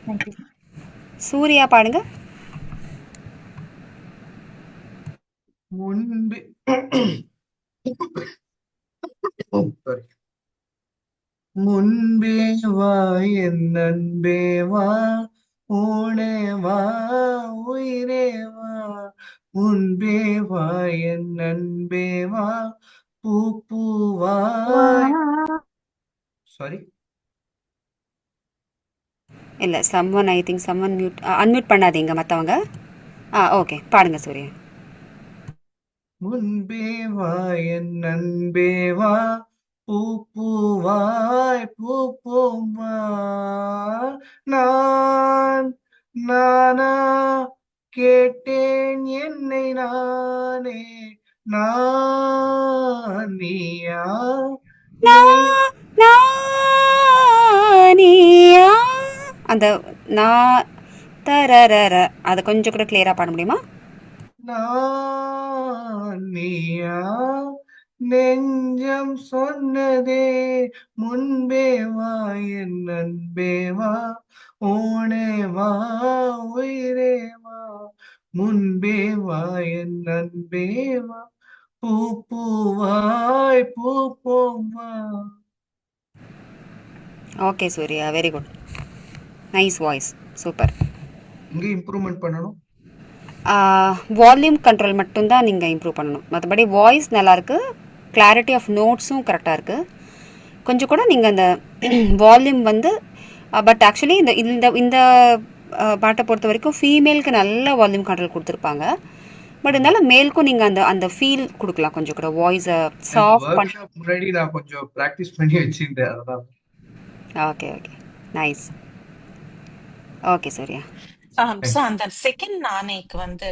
Thank you. Surya பாடுங்க. முன்பே sorry. முன்பே வா என் அன்பே வா, ஊனே வா உயிரே வா, முன்பே வா என் அன்பே வா, பூ பூவாய். சாரி, இல்லை, someone I think someone mute unmute பண்ணாதீங்க மற்றவங்க. ஓகே பாடுங்க சூர்யா. முன்பே வா என் அன்பே வா, பூ பூவாய் பூ பூவா, நான் நானா கேட்டேன் என்னை நானே, நான் நீயா நெய் நா- நானியா. அந்த நான் தரரர அதை கொஞ்சம் கூட கிளியராக பாட முடியுமா? நான் நீயா நெஞ்சம் சொன்னதே, முன்பே வா என் அன்பே வா, ஓனே வா உயிரே வா, முன்பே வா என் அன்பே வா, பூ பூவாய் பூ பூவா. Okay Surya, very good, nice voice, super. இங்க இம்ப்ரூவ்மெண்ட் பண்ணணும். வால்யூம் கண்ட்ரோல் மட்டும்தான் நீங்கள் இம்ப்ரூவ் பண்ணணும். மற்றபடி வாய்ஸ் நல்லாயிருக்கு, கிளாரிட்டி ஆஃப் நோட்ஸும் கரெக்டாக இருக்குது. கொஞ்சம் கூட நீங்கள் அந்த வால்யூம் வந்து பட் ஆக்சுவலி இந்த இந்த இந்த பாட்டை பொறுத்த வரைக்கும் ஃபீமேலுக்கு நல்ல வால்யூம் கண்ட்ரோல் கொடுத்துருப்பாங்க. பட் இருந்தாலும் மேலுக்கும் நீங்கள் அந்த அந்த ஃபீல் கொடுக்கலாம், கொஞ்சம் கூட வாய்ஸை சாஃப்ட் ஒர்க் பண்ணி. ஷாப் முன்னாடி நான் கொஞ்சம் பிராக்டிஸ் பண்ணி வச்சிருந்தேன், அதான். Okay okay, nice. Okay Surya. So அந்த செகண்ட் நானேக்கு வந்து